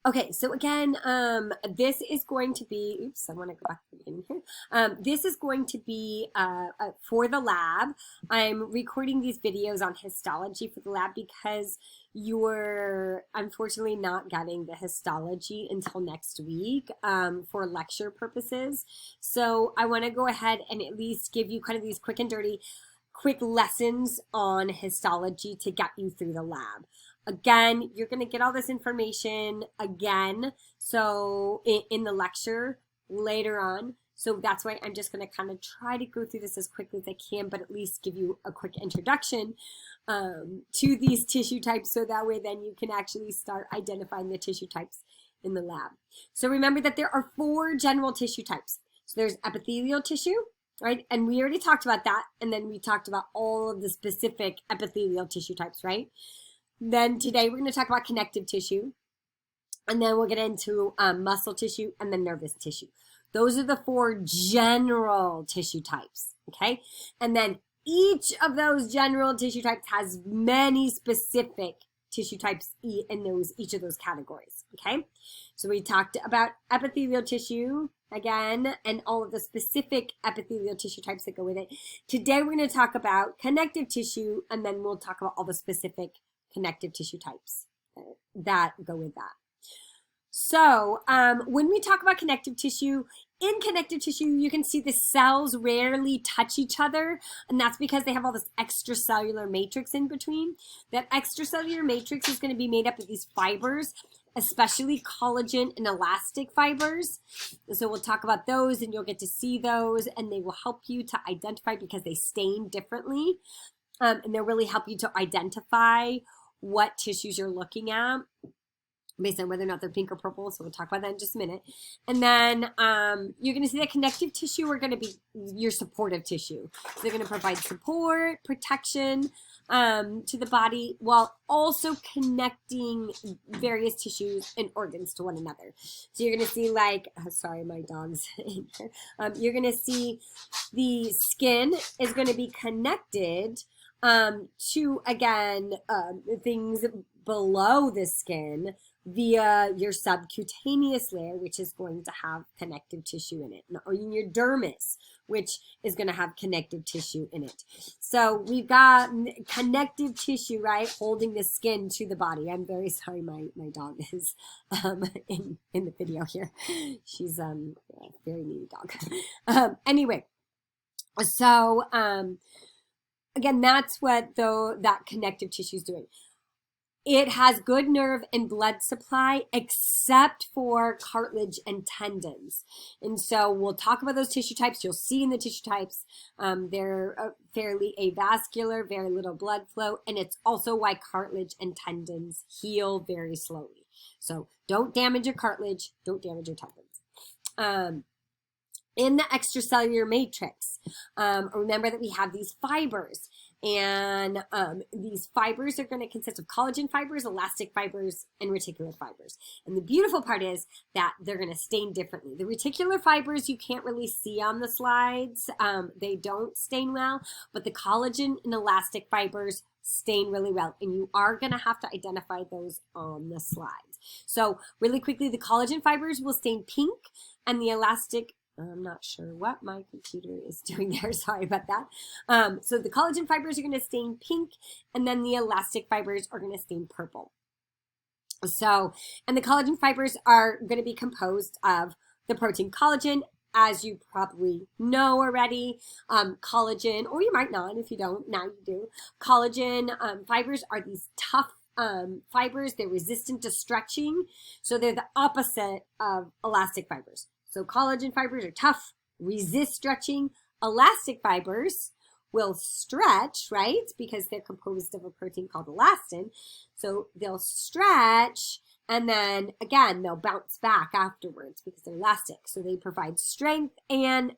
Okay, so again, this is going to be, oops, I want to go back to the beginning here. This is going to be for the lab. I'm recording these videos on histology for the lab because you're unfortunately not getting the histology until next week for lecture purposes. So I want to go ahead and at least give you kind of these quick and dirty quick lessons on histology to get you through the lab. Again, you're going to get all this information again, so in the lecture later on. So that's why I'm just going to kind of try to go through this as quickly as I can, but at least give you a quick introduction to these tissue types, so that way then you can actually start identifying the tissue types in the lab. So remember that there are 4 general tissue types. So there's epithelial tissue, right? And we already talked about that. And then we talked about all of the specific epithelial tissue types, right? Then today we're going to talk about connective tissue. And then we'll get into muscle tissue and then nervous tissue. Those are the 4 general tissue types, okay? And then each of those general tissue types has many specific tissue types in each of those categories, okay? So we talked about epithelial tissue again and all of the specific epithelial tissue types that go with it. Today we're going to talk about connective tissue, and then we'll talk about all the specific connective tissue types that go with that. So when we talk about connective tissue, in connective tissue, you can see the cells rarely touch each other, and that's because they have all this extracellular matrix in between. That extracellular matrix is going to be made up of these fibers, especially collagen and elastic fibers. So we'll talk about those, and you'll get to see those, and they will help you to identify because they stain differently, and they'll really help you to identify what tissues you're looking at based on whether or not they're pink or purple. So we'll talk about that in just a minute. And then you're going to see that connective tissue are going to be your supportive tissue. So they're going to provide support, protection to the body while also connecting various tissues and organs to one another. So you're going to see like, sorry, my dog's in here. You're going to see the skin is going to be connected to, again, things below the skin via your subcutaneous layer, which is going to have connective tissue in it, or in your dermis, which is going to have connective tissue in it. So we've got connective tissue, right, holding the skin to the body. I'm very sorry, my dog is in the video here. She's a very needy dog. Anyway, so again, that's what that connective tissue is doing. It has good nerve and blood supply except for cartilage and tendons. And so we'll talk about those tissue types. You'll see in the tissue types, they're fairly avascular, very little blood flow. And it's also why cartilage and tendons heal very slowly. So don't damage your cartilage, don't damage your tendons. In the extracellular matrix, remember that we have these fibers. And these fibers are going to consist of collagen fibers, elastic fibers, and reticular fibers. And the beautiful part is that they're going to stain differently. The reticular fibers you can't really see on the slides. They don't stain well, but the collagen and elastic fibers stain really well. And you are going to have to identify those on the slides. So really quickly, the collagen fibers will stain pink, and the elastic, I'm not sure what my computer is doing there. Sorry about that. So the collagen fibers are going to stain pink, and then the elastic fibers are going to stain purple. So, and the collagen fibers are going to be composed of the protein collagen, as you probably know already. Collagen, or you might not if you don't, now you do. Collagen fibers are these tough fibers. They're resistant to stretching. So they're the opposite of elastic fibers. So collagen fibers are tough, resist stretching. Elastic fibers will stretch, right? Because they're composed of a protein called elastin. So they'll stretch, and then again, they'll bounce back afterwards because they're elastic. So they provide strength, and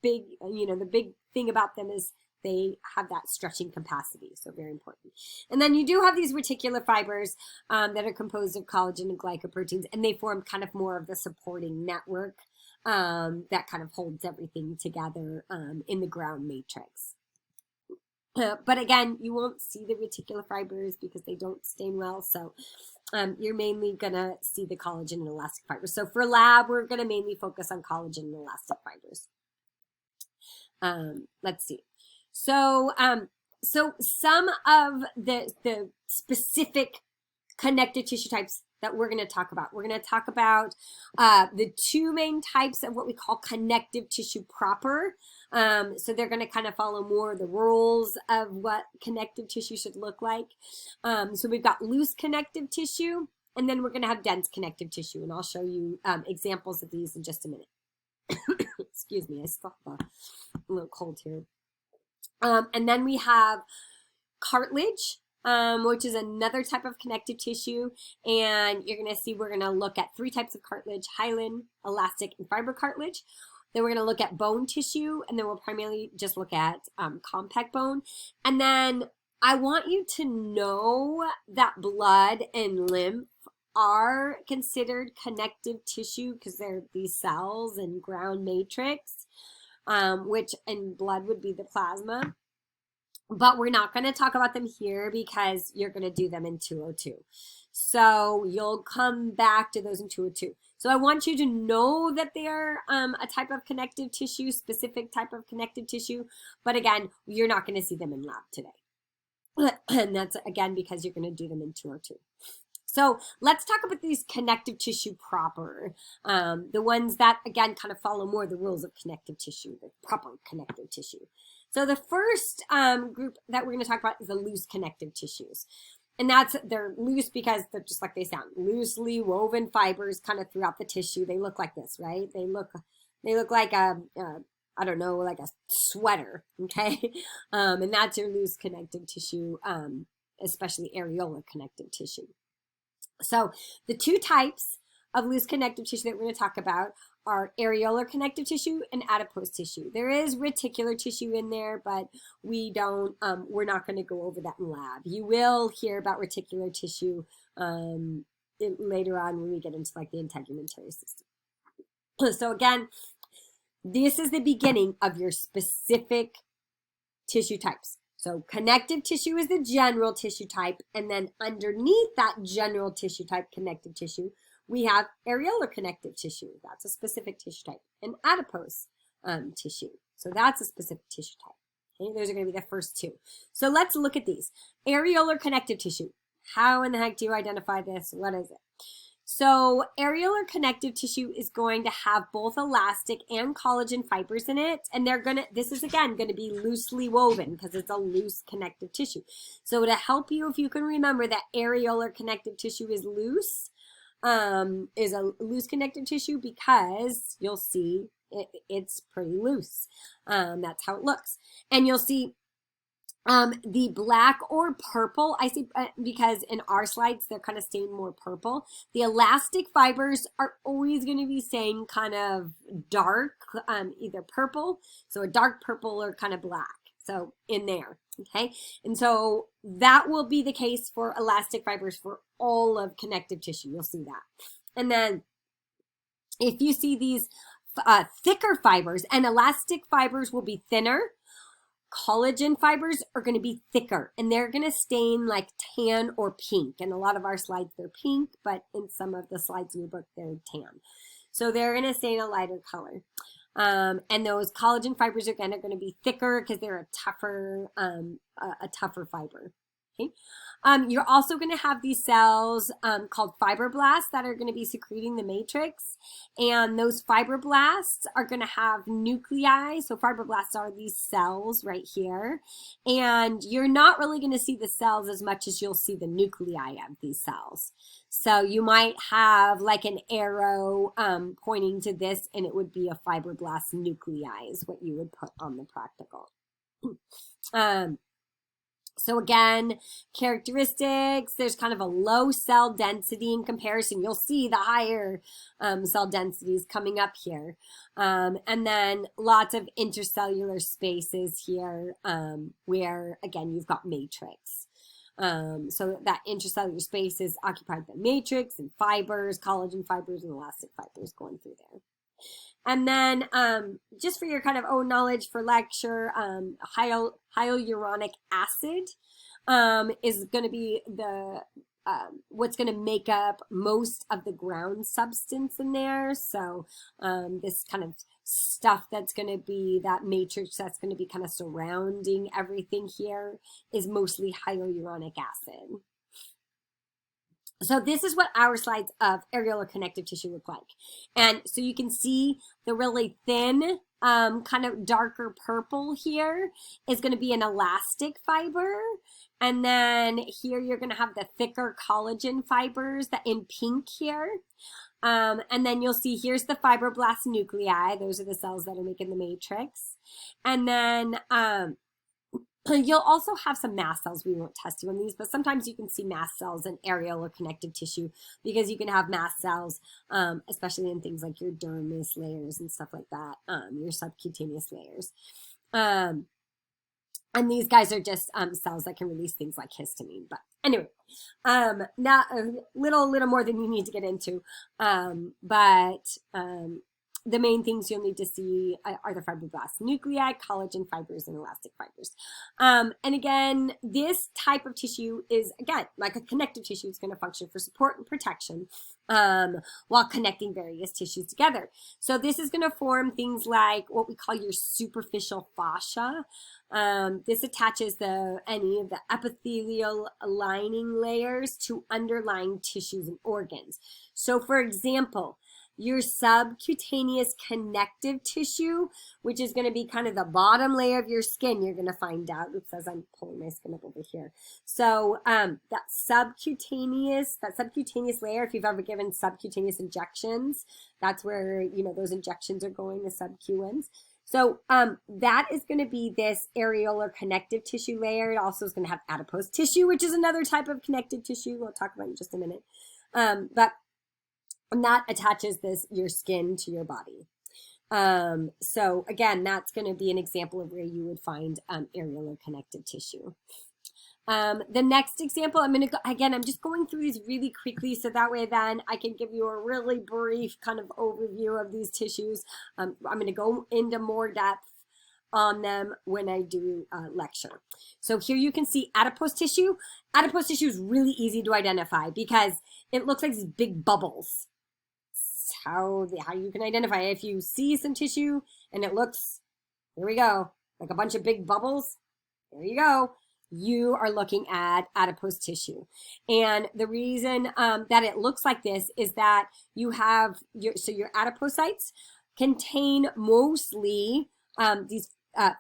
the big thing about them is they have that stretching capacity, so very important. And then you do have these reticular fibers that are composed of collagen and glycoproteins, and they form kind of more of the supporting network that kind of holds everything together in the ground matrix. But again, you won't see the reticular fibers because they don't stain well, so you're mainly going to see the collagen and elastic fibers. So for lab, we're going to mainly focus on collagen and elastic fibers. Let's see. So, so some of the specific connective tissue types that we're going to talk about. We're going to talk about the two main types of what we call connective tissue proper. So they're going to kind of follow more the rules of what connective tissue should look like. So we've got loose connective tissue, and then we're going to have dense connective tissue, and I'll show you examples of these in just a minute. Excuse me, I still have a little cold here. And then we have cartilage, which is another type of connective tissue. And you're going to see we're going to look at three types of cartilage: hyaline, elastic, and fibrocartilage. Then we're going to look at bone tissue, and then we'll primarily just look at compact bone. And then I want you to know that blood and lymph are considered connective tissue because they're these cells and ground matrix, which in blood would be the plasma. But we're not going to talk about them here because you're going to do them in 202. So you'll come back to those in 202. So I want you to know that they're a type of connective tissue, specific type of connective tissue. But again, you're not going to see them in lab today. And that's, again, because you're going to do them in 202. So let's talk about these connective tissue proper, the ones that, again, kind of follow more the rules of connective tissue, the proper connective tissue. So the first group that we're going to talk about is the loose connective tissues. And they're loose because they're just like they sound, loosely woven fibers kind of throughout the tissue. They look like this, right? They look like I don't know, like a sweater, okay? And that's your loose connective tissue, especially areolar connective tissue. So the two types of loose connective tissue that we're going to talk about are areolar connective tissue and adipose tissue. There is reticular tissue in there, but we're not going to go over that in lab. You will hear about reticular tissue later on when we get into like the integumentary system. So again, this is the beginning of your specific tissue types. So connective tissue is the general tissue type, and then underneath that general tissue type, connective tissue, we have areolar connective tissue. That's a specific tissue type. And adipose tissue. So that's a specific tissue type. Okay, those are going to be the first two. So let's look at these. Areolar connective tissue. How in the heck do you identify this? What is it? So areolar connective tissue is going to have both elastic and collagen fibers in it. And this is again going to be loosely woven because it's a loose connective tissue. So to help you, if you can remember that areolar connective tissue is loose, is a loose connective tissue because you'll see it's pretty loose. That's how it looks. And you'll see the black or purple, I see, because in our slides, they're kind of stained more purple. The elastic fibers are always going to be stained kind of dark, either purple, so a dark purple or kind of black. So in there, okay? And so that will be the case for elastic fibers for all of connective tissue. You'll see that. And then if you see these thicker fibers, and elastic fibers will be thinner, collagen fibers are going to be thicker, and they're going to stain like tan or pink. And a lot of our slides, they're pink, but in some of the slides in your book, they're tan. So they're going to stain a lighter color. And those collagen fibers are going to be thicker because they're a tougher fiber. Okay. You're also going to have these cells called fibroblasts that are going to be secreting the matrix. And those fibroblasts are going to have nuclei. So fibroblasts are these cells right here. And you're not really going to see the cells as much as you'll see the nuclei of these cells. So you might have like an arrow pointing to this, and it would be a fibroblast nuclei is what you would put on the practical. So again, characteristics, there's kind of a low cell density in comparison. You'll see the higher cell densities coming up here. And then lots of intercellular spaces here where, again, you've got matrix. So that intercellular space is occupied by matrix and fibers, collagen fibers, and elastic fibers going through there. And then just for your kind of own knowledge for lecture, hyaluronic acid is going to be the what's going to make up most of the ground substance in there. So this kind of stuff that's going to be that matrix that's going to be kind of surrounding everything here is mostly hyaluronic acid. So this is what our slides of areolar connective tissue look like. And so you can see the really thin, kind of darker purple here is going to be an elastic fiber. And then here you're going to have the thicker collagen fibers that in pink here. And then you'll see here's the fibroblast nuclei. Those are the cells that are making the matrix. And then you'll also have some mast cells. We won't test you on these, but sometimes you can see mast cells in areolar connective tissue because you can have mast cells, especially in things like your dermis layers and stuff like that, your subcutaneous layers. And these guys are just cells that can release things like histamine. But anyway, not a little more than you need to get into. The main things you'll need to see are the fibroblast nuclei, collagen fibers, and elastic fibers. And again, this type of tissue is, again, like a connective tissue. It's going to function for support and protection while connecting various tissues together. So this is going to form things like what we call your superficial fascia. This attaches any of the epithelial lining layers to underlying tissues and organs. So for example, your subcutaneous connective tissue, which is going to be kind of the bottom layer of your skin, you're going to find out. Oops, as I'm pulling my skin up over here. So that subcutaneous layer, if you've ever given subcutaneous injections, that's where, you know, those injections are going, the sub-Q ones. So that is going to be this areolar connective tissue layer. It also is going to have adipose tissue, which is another type of connective tissue we'll talk about in just a minute. And that attaches your skin to your body. So again, that's going to be an example of where you would find areolar connective tissue. The next example, I'm just going through these really quickly so that way then I can give you a really brief kind of overview of these tissues. I'm going to go into more depth on them when I do lecture. So here you can see adipose tissue. Adipose tissue is really easy to identify because it looks like these big bubbles. How you can identify it. If you see some tissue and it looks, here we go, like a bunch of big bubbles, there you go. You are looking at adipose tissue. And the reason that it looks like this is that you have your adipocytes contain mostly these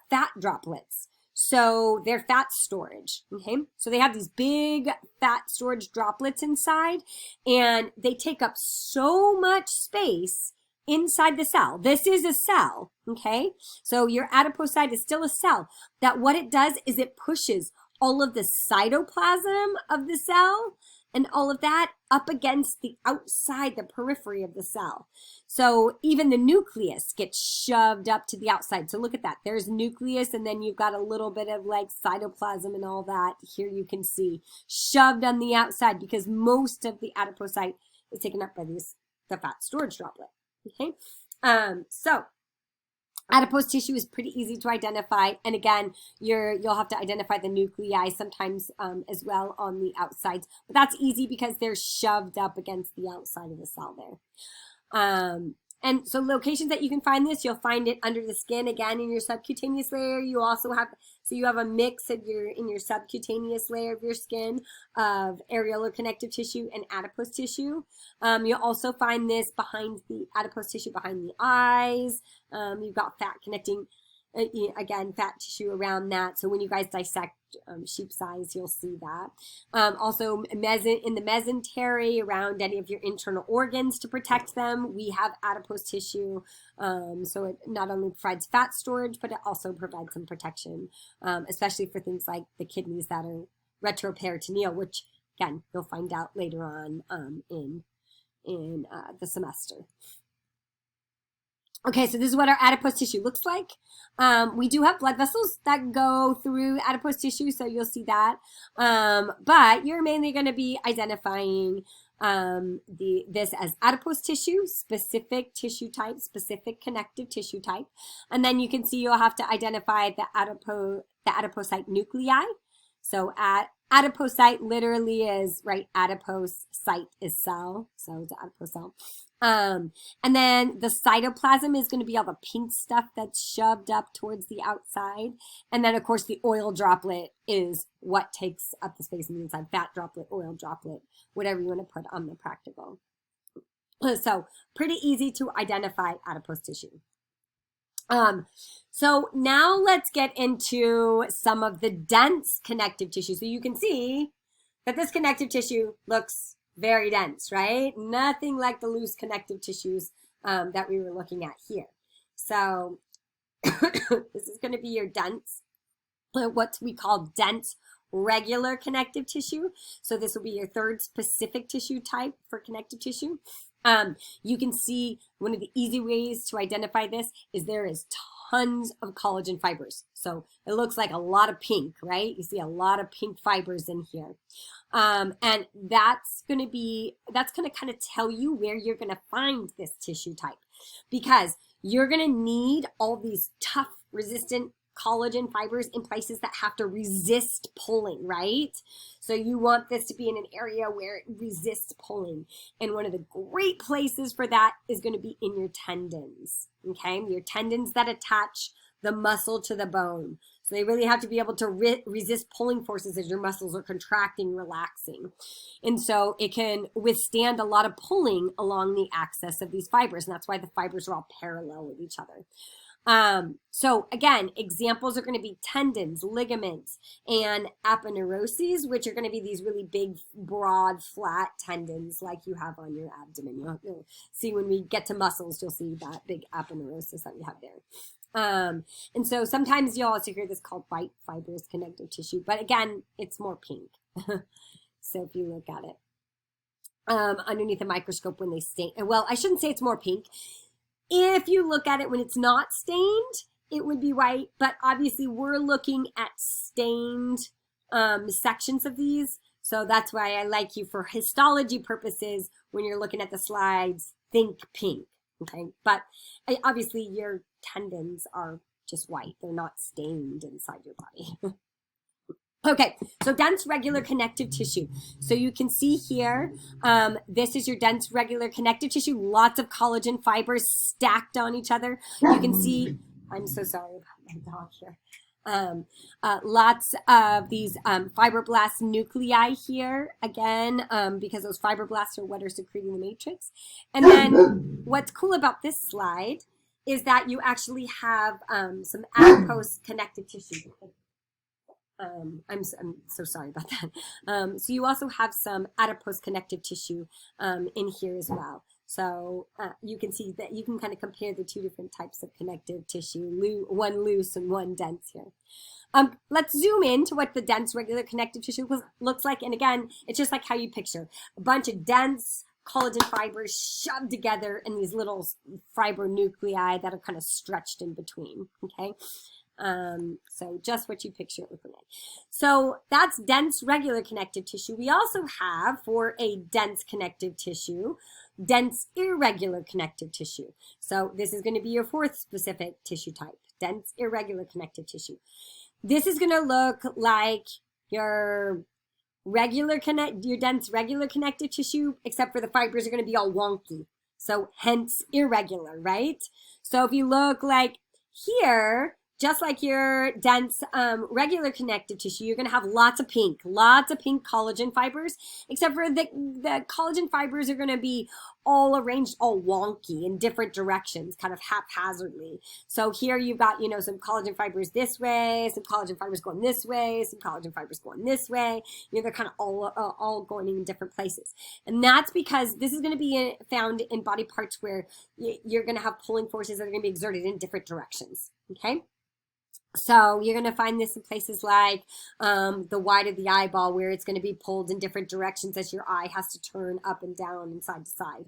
fat droplets. So they're fat storage, okay? So they have these big fat storage droplets inside, and they take up so much space inside the cell. This is a cell, okay? So your adipocyte is still a cell. That what it does is it pushes all of the cytoplasm of the cell and all of that up against the outside, the periphery of the cell. So even the nucleus gets shoved up to the outside. So look at that. There's nucleus, and then you've got a little bit of like cytoplasm and all that. Here you can see shoved on the outside because most of the adipocyte is taken up by the fat storage droplet. Okay, so adipose tissue is pretty easy to identify, and again, you'll have to identify the nuclei sometimes as well on the outsides, but that's easy because they're shoved up against the outside of the cell there. And so locations that you can find this, you'll find it under the skin, again, in your subcutaneous layer. You also have, so you have a mix of in your subcutaneous layer of your skin of areolar connective tissue and adipose tissue. You'll also find this behind the adipose tissue behind the eyes. You've got fat connecting, again, fat tissue around that. So when you guys dissect sheep's eyes, you'll see that. Also in the mesentery around any of your internal organs to protect them, we have adipose tissue. So it not only provides fat storage, but it also provides some protection, especially for things like the kidneys that are retroperitoneal, which again, you'll find out later on in the semester. Okay, so this is what our adipose tissue looks like. We do have blood vessels that go through adipose tissue, so you'll see that. But you're mainly going to be identifying this as adipose tissue, specific tissue type, specific connective tissue type. And then you can see you'll have to identify the adipocyte nuclei. So Adipocyte literally is, right, adipose, site is cell, so it's an adipose cell. And then the cytoplasm is going to be all the pink stuff that's shoved up towards the outside. And then, of course, the oil droplet is what takes up the space on the inside. Fat droplet, oil droplet, whatever you want to put on the practical. So pretty easy to identify adipose tissue. So now let's get into some of the dense connective tissue. So you can see that this connective tissue looks very dense, right? Nothing like the loose connective tissues that we were looking at here. So this is going to be your dense, what we call dense regular connective tissue. So this will be your third specific tissue type for connective tissue. You can see one of the easy ways to identify this is there is tons of collagen fibers. So it looks like a lot of pink, right? You see a lot of pink fibers in here. And that's going to kind of tell you where you're going to find this tissue type, because you're going to need all these tough, resistant collagen fibers in places that have to resist pulling, right? So you want this to be in an area where it resists pulling. And one of the great places for that is going to be in your tendons, okay? Your tendons that attach the muscle to the bone. So they really have to be able to resist pulling forces as your muscles are contracting, relaxing. And so it can withstand a lot of pulling along the axis of these fibers. And that's why the fibers are all parallel with each other. So again, examples are going to be tendons, ligaments, and aponeuroses, which are going to be these really big, broad, flat tendons like you have on your abdomen. You'll see when we get to muscles, you'll see that big aponeurosis that we have there. And so sometimes you'll also hear this called white fibrous connective tissue, but again, it's more pink. So if you look at it underneath a microscope when they stain, well, I shouldn't say it's more pink. If you look at it when it's not stained, it would be white, but obviously we're looking at stained sections of these. So that's why I like you for histology purposes, when you're looking at the slides, think pink, okay? But obviously your tendons are just white. They're not stained inside your body. Okay, so dense regular connective tissue. So you can see here, this is your dense regular connective tissue. Lots of collagen fibers stacked on each other. You can see, I'm so sorry about my dog here. Lots of these fibroblast nuclei here, again, because those fibroblasts are what are secreting the matrix. And then what's cool about this slide is that you actually have some adipose connective tissue. I'm so sorry about that. So you also have some adipose connective tissue in here as well. So you can see that you can kind of compare the two different types of connective tissue, one loose and one dense here. Let's zoom in to what the dense regular connective tissue looks like. And again, it's just like how you picture a bunch of dense collagen fibers shoved together in these little fibronuclei that are kind of stretched in between, okay? So just what you picture it looking like. So that's dense regular connective tissue. We also have, for a dense connective tissue, dense irregular connective tissue. So this is going to be your fourth specific tissue type, dense irregular connective tissue. This is going to look like your dense regular connective tissue, except for the fibers are going to be all wonky. So hence irregular, right? So if you look like here, just like your dense regular connective tissue, you're going to have lots of pink collagen fibers, except for the collagen fibers are going to be all arranged all wonky in different directions, kind of haphazardly. So here you've got, you know, some collagen fibers this way, some collagen fibers going this way, some collagen fibers going this way. You know, they're kind of all going in different places. And that's because this is going to be found in body parts where you're going to have pulling forces that are going to be exerted in different directions, okay? So you're going to find this in places like the wide of the eyeball, where it's going to be pulled in different directions as your eye has to turn up and down and side to side.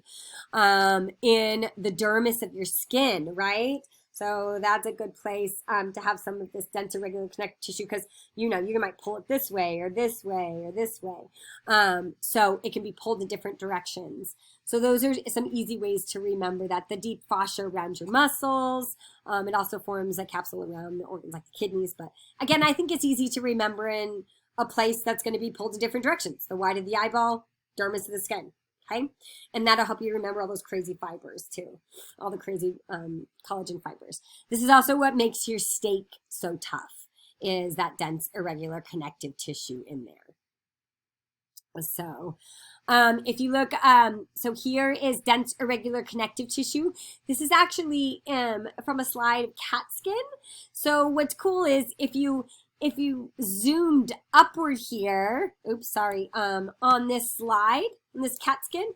In the dermis of your skin, right? So that's a good place to have some of this dense irregular connective tissue, because, you know, you might pull it this way or this way or this way. So it can be pulled in different directions. So those are some easy ways to remember that. The deep fascia around your muscles. It also forms a capsule around the organs like the kidneys. But again, I think it's easy to remember in a place that's going to be pulled in different directions. The wide of the eyeball, dermis of the skin. Okay, and that'll help you remember all those crazy fibers too, all the crazy collagen fibers. This is also what makes your steak so tough, is that dense, irregular connective tissue in there. So if you look, so here is dense, irregular connective tissue. This is actually from a slide of cat skin. So what's cool is if you zoomed upward here, on this slide, on this cat skin,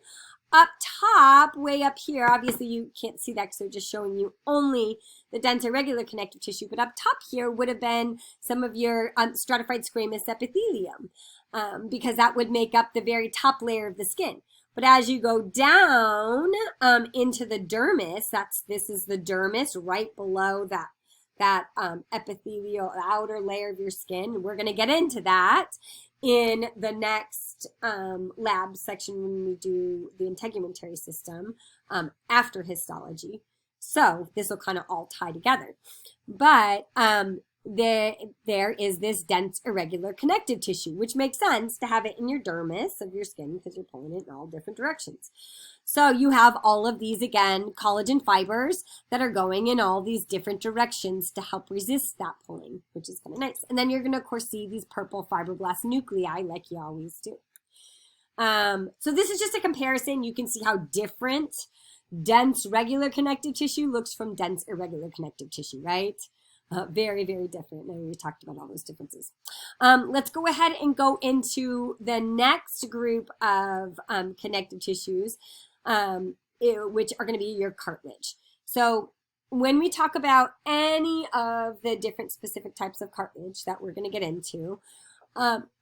up top, way up here, obviously you can't see that because they're just showing you only the dense irregular connective tissue, but up top here would have been some of your stratified squamous epithelium, because that would make up the very top layer of the skin. But as you go down into the dermis, this is the dermis right below that epithelial outer layer of your skin. We're going to get into that in the next lab section when we do the integumentary system after histology. So this will kind of all tie together. But there is this dense irregular connective tissue, which makes sense to have it in your dermis of your skin because you're pulling it in all different directions. So you have all of these, again, collagen fibers that are going in all these different directions to help resist that pulling, which is kind of nice. And then you're going to, of course, see these purple fibroblast nuclei like you always do. So this is just a comparison. You can see how different dense regular connective tissue looks from dense irregular connective tissue, right? Very, very different. Now we talked about all those differences. Let's go ahead and go into the next group of connective tissues, which are going to be your cartilage. So when we talk about any of the different specific types of cartilage that we're going to get into,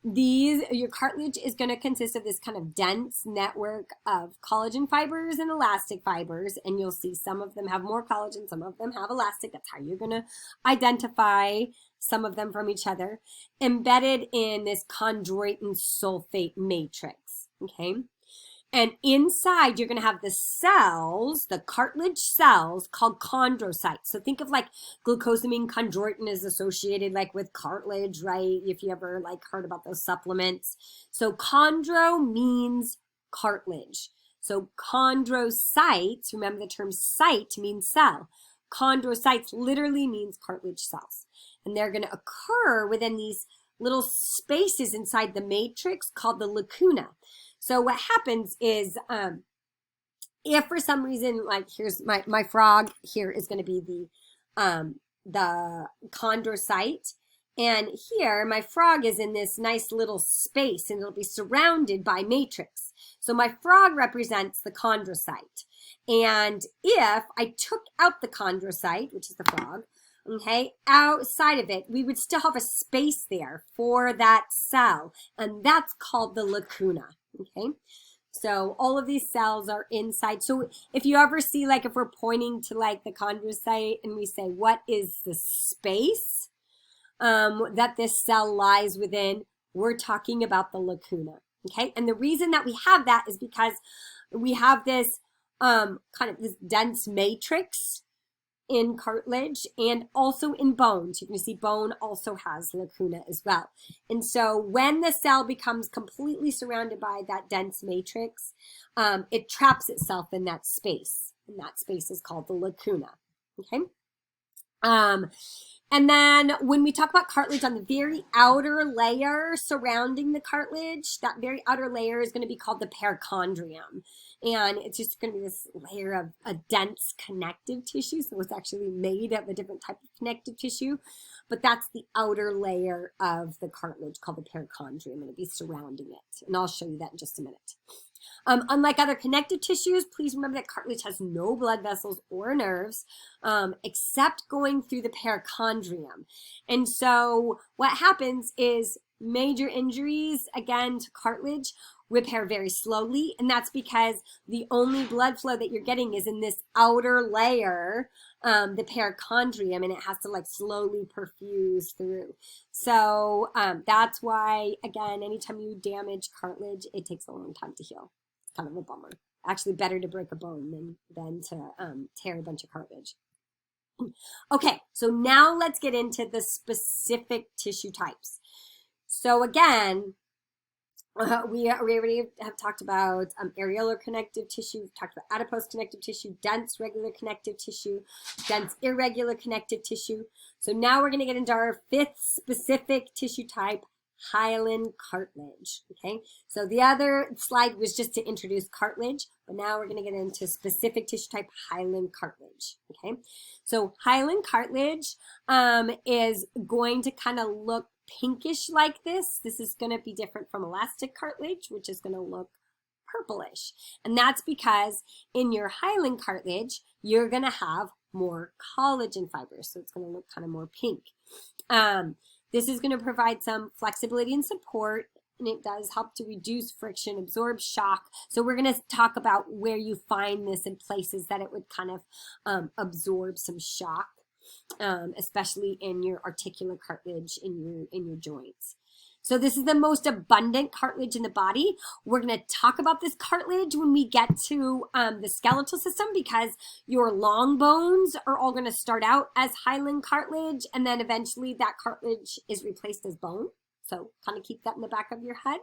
your cartilage is going to consist of this kind of dense network of collagen fibers and elastic fibers, and you'll see some of them have more collagen, some of them have elastic. That's how you're going to identify some of them from each other, embedded in this chondroitin sulfate matrix, okay? And inside, you're going to have the cells, the cartilage cells called chondrocytes. So think of like glucosamine chondroitin is associated like with cartilage, right? If you ever like heard about those supplements. So chondro means cartilage. So chondrocytes, remember the term cyte means cell. Chondrocytes literally means cartilage cells. And they're going to occur within these little spaces inside the matrix called the lacuna. So what happens is, if for some reason, like here's my frog here is going to be the chondrocyte, and here my frog is in this nice little space, and it'll be surrounded by matrix. So my frog represents the chondrocyte, and if I took out the chondrocyte, which is the frog, okay, outside of it, we would still have a space there for that cell, and that's called the lacuna. Okay, so all of these cells are inside. So if you ever see, like if we're pointing to like the chondrocyte and we say, what is the space that this cell lies within, we're talking about the lacuna. Okay, and the reason that we have that is because we have this kind of this dense matrix in cartilage and also in bones. You can see bone also has lacuna as well. And so when the cell becomes completely surrounded by that dense matrix, it traps itself in that space. And that space is called the lacuna. Okay. And then when we talk about cartilage, on the very outer layer surrounding the cartilage, that very outer layer is going to be called the perichondrium. And it's just going to be this layer of a dense connective tissue. So it's actually made of a different type of connective tissue. But that's the outer layer of the cartilage called the perichondrium, and it'll be surrounding it. And I'll show you that in just a minute. Unlike other connective tissues, please remember that cartilage has no blood vessels or nerves except going through the perichondrium. And so what happens is major injuries, again, to cartilage repair very slowly, and that's because the only blood flow that you're getting is in this outer layer, the perichondrium, and it has to like slowly perfuse through. So that's why, again, anytime you damage cartilage, it takes a long time to heal. It's kind of a bummer. Actually, better to break a bone than to tear a bunch of cartilage. Okay, so now let's get into the specific tissue types. So again, we already have talked about areolar connective tissue, we've talked about adipose connective tissue, dense regular connective tissue, dense irregular connective tissue. So now we're going to get into our fifth specific tissue type, hyaline cartilage. Okay, so the other slide was just to introduce cartilage, but now we're going to get into specific tissue type, hyaline cartilage. Okay, so hyaline cartilage is going to kind of look pinkish like this. This is going to be different from elastic cartilage, which is going to look purplish. And that's because in your hyaline cartilage, you're going to have more collagen fibers. So it's going to look kind of more pink. This is going to provide some flexibility and support, and it does help to reduce friction, absorb shock. So we're going to talk about where you find this in places that it would kind of absorb some shock. Especially in your articular cartilage in your joints. So this is the most abundant cartilage in the body. We're going to talk about this cartilage when we get to the skeletal system, because your long bones are all going to start out as hyaline cartilage, and then eventually that cartilage is replaced as bone. So kind of keep that in the back of your head.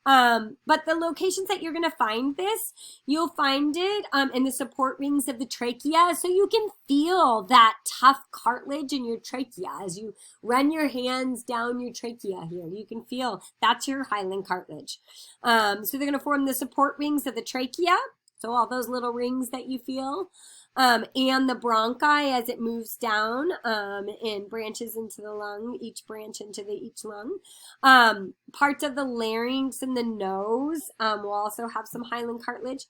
But the locations that you're going to find this, you'll find it in the support rings of the trachea. So you can feel that tough cartilage in your trachea as you run your hands down your trachea here. You can feel that's your hyaline cartilage. So they're going to form the support rings of the trachea. So all those little rings that you feel. And the bronchi as it moves down and branches into the lung, each branch into each lung. Parts of the larynx and the nose will also have some hyaline cartilage.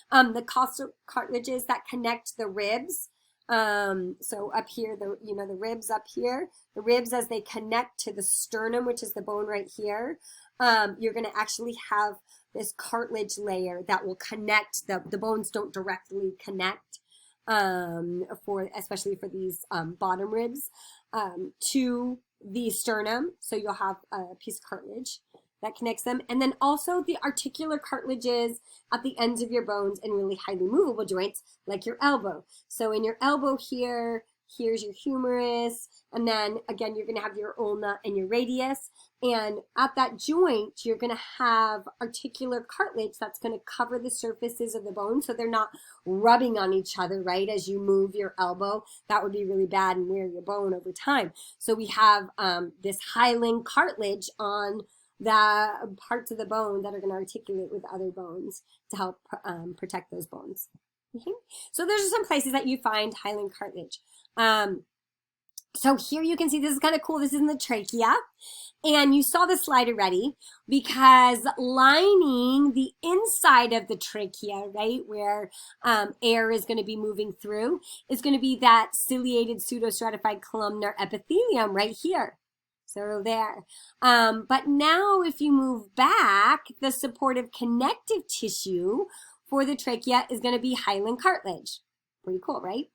The costal cartilages that connect the ribs. So up here, the ribs up here, the ribs as they connect to the sternum, which is the bone right here, you're going to actually have this cartilage layer that will connect, the bones don't directly connect. Especially for these bottom ribs to the sternum. So you'll have a piece of cartilage that connects them. And then also the articular cartilages at the ends of your bones and really highly movable joints like your elbow. So in your elbow here, here's your humerus, and then again you're going to have your ulna and your radius, and at that joint you're going to have articular cartilage that's going to cover the surfaces of the bone so they're not rubbing on each other, right? As you move your elbow, that would be really bad and wear your bone over time. So we have this hyaline cartilage on the parts of the bone that are going to articulate with other bones to help protect those bones. Okay? So those are some places that you find hyaline cartilage. So here you can see, this is kind of cool. This is in the trachea. And you saw the slide already, because lining the inside of the trachea, right, where air is going to be moving through, is going to be that ciliated pseudostratified columnar epithelium right here. So there. But now if you move back, the supportive connective tissue for the trachea is going to be hyaline cartilage. Pretty cool, right?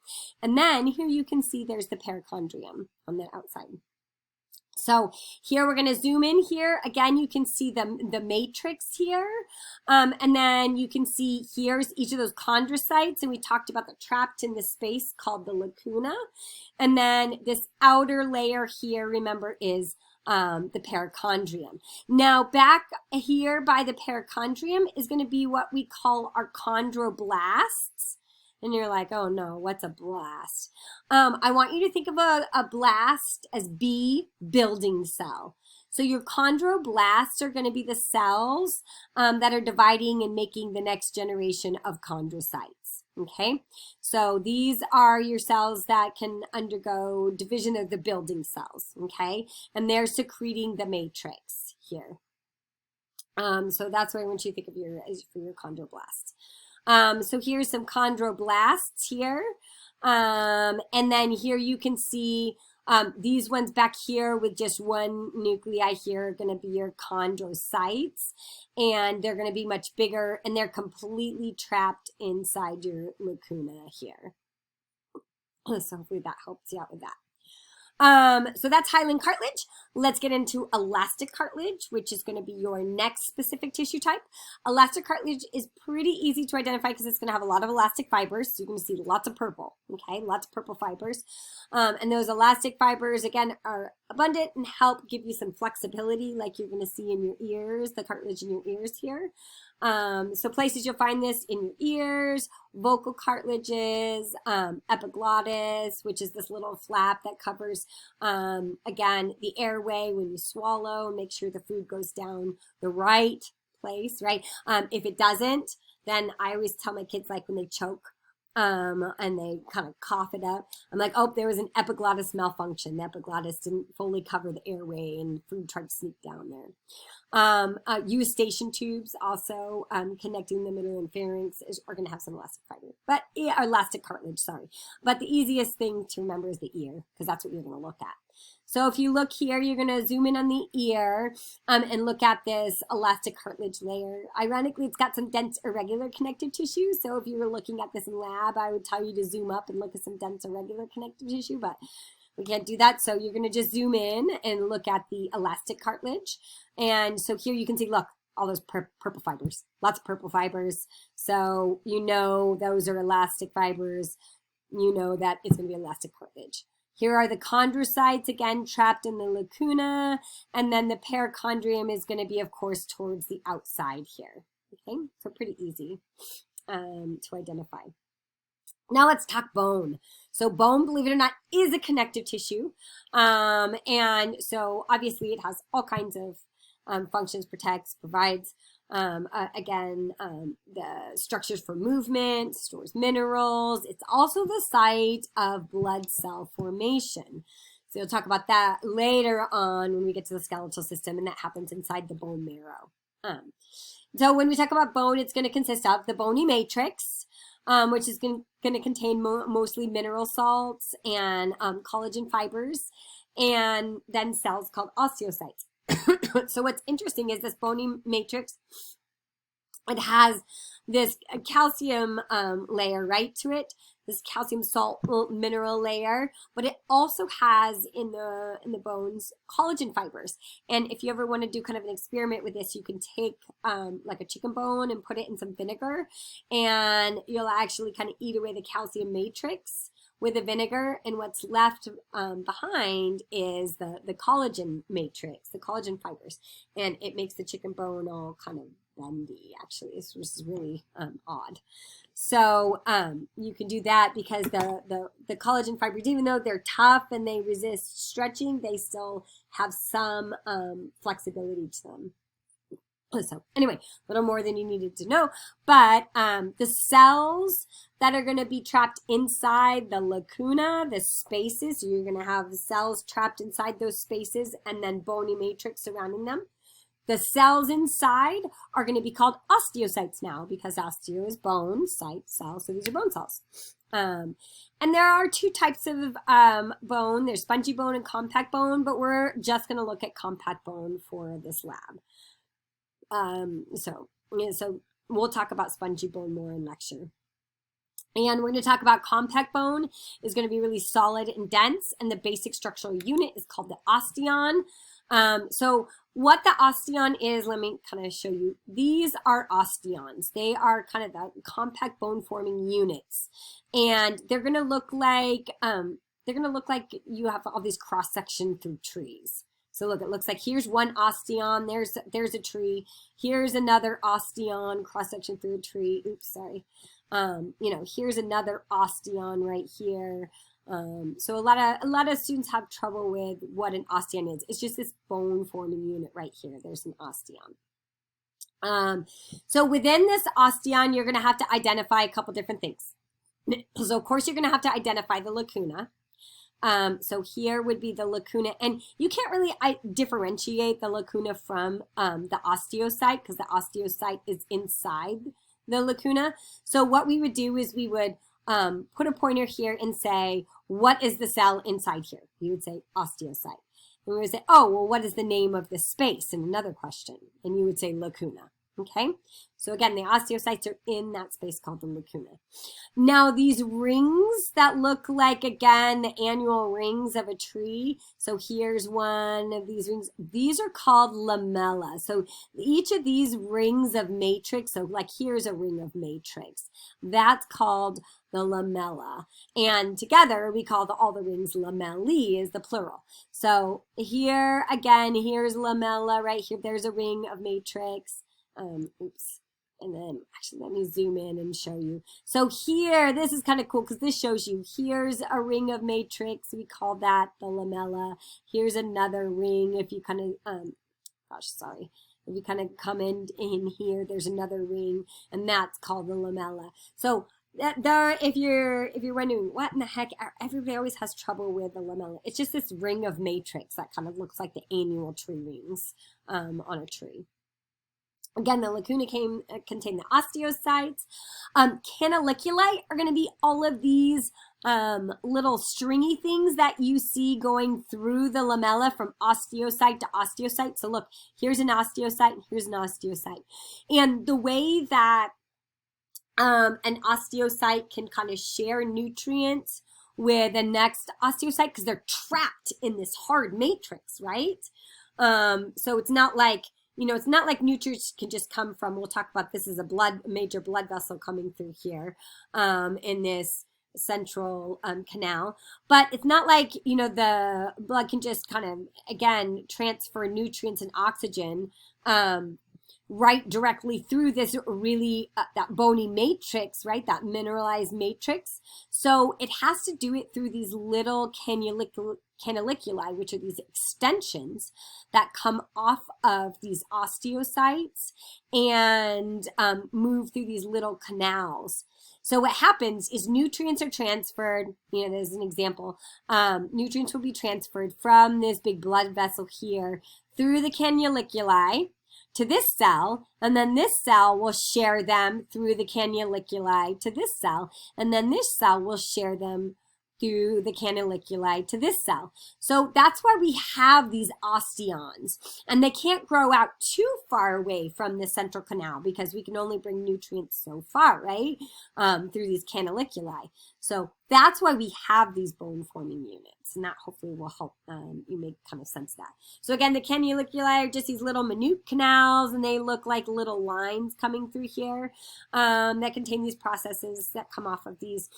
And then here you can see there's the perichondrium on the outside. So here we're going to zoom in here. Again, you can see the matrix here. And then you can see here's each of those chondrocytes. And we talked about the trapped in the space called the lacuna. And then this outer layer here, remember, is the perichondrium. Now back here by the perichondrium is going to be what we call our chondroblasts. And you're like, oh no, what's a blast? I want you to think of a blast as B, building cell. So your chondroblasts are going to be the cells that are dividing and making the next generation of chondrocytes. Okay, so these are your cells that can undergo division of the building cells. Okay, and they're secreting the matrix here. So that's what I want you to think of for your chondroblasts. So here's some chondroblasts here. And then here you can see these ones back here with just one nuclei here are going to be your chondrocytes. And they're going to be much bigger, and they're completely trapped inside your lacuna here. So hopefully that helps you out with that. So that's hyaline cartilage. Let's get into elastic cartilage, which is going to be your next specific tissue type. Elastic cartilage is pretty easy to identify because it's going to have a lot of elastic fibers. So you're going to see lots of purple, okay? Lots of purple fibers. And those elastic fibers, again, are abundant and help give you some flexibility like you're going to see in your ears, the cartilage in your ears here. So places you'll find this in your ears, vocal cartilages, epiglottis, which is this little flap that covers, again, the airway when you swallow. Make sure the food goes down the right place, right? If it doesn't, then I always tell my kids, like when they choke, and they kind of cough it up, I'm like, oh, there was an epiglottis malfunction. The epiglottis didn't fully cover the airway and food tried to sneak down there. Eustachian tubes also, connecting the middle and pharynx are going to have some elastic fiber, but elastic cartilage, sorry. But the easiest thing to remember is the ear, because that's what you're going to look at. So if you look here, you're going to zoom in on the ear, and look at this elastic cartilage layer. Ironically, it's got some dense irregular connective tissue. So if you were looking at this in lab, I would tell you to zoom up and look at some dense irregular connective tissue, but we can't do that. So you're going to just zoom in and look at the elastic cartilage. And so here you can see, look, all those purple fibers, lots of purple fibers. So you know those are elastic fibers. You know that it's going to be elastic cartilage. Here are the chondrocytes, again, trapped in the lacuna. And then the perichondrium is going to be, of course, towards the outside here. Okay, so pretty easy to identify. Now let's talk bone. So bone, believe it or not, is a connective tissue. And so obviously it has all kinds of functions, protects, provides, again, the structures for movement, stores minerals. It's also the site of blood cell formation. So we'll talk about that later on when we get to the skeletal system, and that happens inside the bone marrow. So when we talk about bone, it's going to consist of the bony matrix, which is going to contain mostly mineral salts and collagen fibers, and then cells called osteocytes. So what's interesting is this bony matrix, it has this calcium layer right to it, this calcium salt mineral layer, but it also has in the bones collagen fibers. And if you ever want to do kind of an experiment with this, you can take like a chicken bone and put it in some vinegar, and you'll actually kind of eat away the calcium matrix with the vinegar, and what's left behind is the collagen matrix, the collagen fibers, and it makes the chicken bone all kind of bendy, actually, which is really odd. So you can do that because the collagen fibers, even though they're tough and they resist stretching, they still have some flexibility to them. So anyway, a little more than you needed to know, but the cells that are going to be trapped inside the lacuna, the spaces, so you're going to have the cells trapped inside those spaces and then bony matrix surrounding them. The cells inside are going to be called osteocytes now, because osteo is bone, site, cell, so these are bone cells. And there are two types of bone. There's spongy bone and compact bone, but we're just going to look at compact bone for this lab. So we'll talk about spongy bone more in lecture. And we're going to talk about compact bone is going to be really solid and dense, and the basic structural unit is called the osteon. So what the osteon is, let me kind of show you. These are osteons. They are kind of the compact bone forming units, and they're going to look like you have all these cross section through trees. So look, it looks like here's one osteon, there's a tree, here's another osteon cross section through a tree. Oops, sorry. Here's another osteon right here. So a lot of students have trouble with what an osteon is. It's just this bone forming unit right here. There's an osteon. So within this osteon, you're going to have to identify a couple different things. So of course you're going to have to identify the lacuna. So here would be the lacuna, and you can't really differentiate the lacuna from the osteocyte, because the osteocyte is inside the lacuna. So what we would do is we would put a pointer here and say, what is the cell inside here? You would say osteocyte. And we would say, oh, well, what is the name of the space? In another question. And you would say lacuna. Okay, so again, the osteocytes are in that space called the lacuna. Now, these rings that look like, again, the annual rings of a tree. So here's one of these rings. These are called lamella. So each of these rings of matrix, so like here's a ring of matrix, that's called the lamella. And together we call all the rings lamellae is the plural. So here, again, here's lamella right here. There's a ring of matrix. Oops. And then actually let me zoom in and show you. So here, this is kind of cool because this shows you here's a ring of matrix. We call that the lamella. Here's another ring. If you kind of, if you kind of come in here, there's another ring, and that's called the lamella. So if you're wondering what in the heck, everybody always has trouble with the lamella. It's just this ring of matrix that kind of looks like the annual tree rings on a tree. Again, the lacuna contain the osteocytes. Canaliculi are going to be all of these little stringy things that you see going through the lamella from osteocyte to osteocyte. So look, here's an osteocyte and here's an osteocyte. And the way that an osteocyte can kind of share nutrients with the next osteocyte, because they're trapped in this hard matrix, right? So it's not like, it's not like nutrients can just come from, we'll talk about this as a major blood vessel coming through here in this central canal. But it's not like, the blood can just kind of, again, transfer nutrients and oxygen right directly through this really, that bony matrix, right? That mineralized matrix. So it has to do it through these little canaliculi, which are these extensions that come off of these osteocytes and move through these little canals. So what happens is nutrients are transferred, there's an example, nutrients will be transferred from this big blood vessel here through the canaliculi to this cell, and then this cell will share them through the canaliculi to this cell, and then this cell will share them through the canaliculi to this cell. So that's why we have these osteons, and they can't grow out too far away from the central canal because we can only bring nutrients so far, right, through these canaliculi. So that's why we have these bone-forming units, and that hopefully will help you make kind of sense of that. So again, the canaliculi are just these little minute canals, and they look like little lines coming through here that contain these processes that come off of these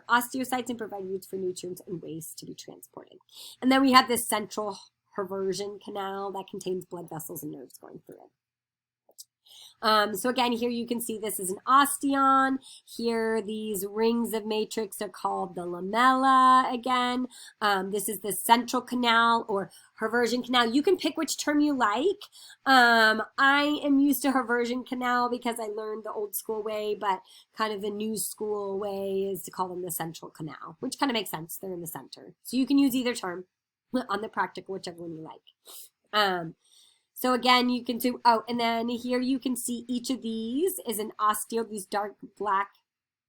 osteocytes and provide routes for nutrients and waste to be transported. And then we have this central Haversian canal that contains blood vessels and nerves going through it. So again, here you can see this is an osteon. Here, these rings of matrix are called the lamella again. This is the central canal or Haversian canal. You can pick which term you like. I am used to Haversian canal because I learned the old school way, but kind of the new school way is to call them the central canal, which kind of makes sense. They're in the center. So you can use either term on the practical, whichever one you like. So again, you can do, and then here you can see each of these is an these dark black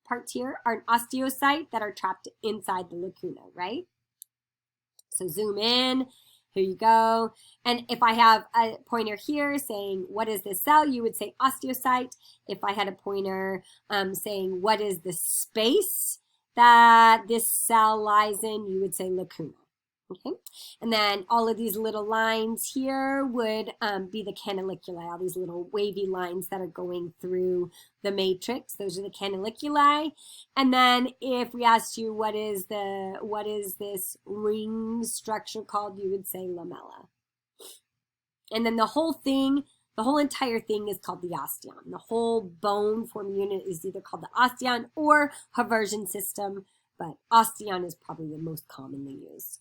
parts here are an osteocyte that are trapped inside the lacuna, right? So zoom in, here you go. And if I have a pointer here saying, what is this cell? You would say osteocyte. If I had a pointer saying, what is the space that this cell lies in? You would say lacuna. Okay, and then all of these little lines here would be the canaliculi, all these little wavy lines that are going through the matrix. Those are the canaliculi. And then if we asked you what is this ring structure called, you would say lamella. And then the whole entire thing is called the osteon. The whole bone forming unit is either called the osteon or Haversian system, but osteon is probably the most commonly used.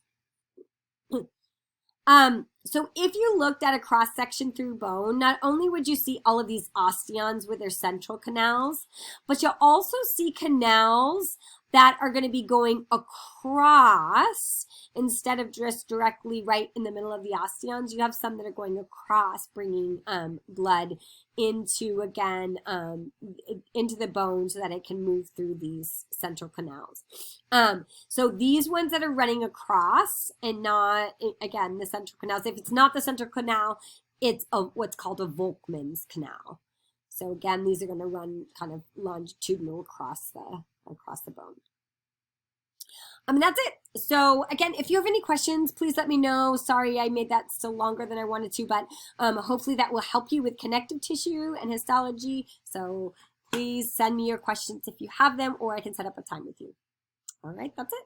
So if you looked at a cross section through bone, not only would you see all of these osteons with their central canals, but you'll also see canals that are going to be going across instead of just directly right in the middle of the osteons. You have some that are going across, bringing blood into, again, into the bone so that it can move through these central canals. So these ones that are running across and not, again, the central canals, if it's not the central canal, it's what's called a Volkmann's canal. So again, these are going to run kind of longitudinal across the bone. That's it. So again, if you have any questions, please let me know. Sorry, I made that still longer than I wanted to, but hopefully that will help you with connective tissue and histology. So please send me your questions if you have them, or I can set up a time with you. All right, that's it.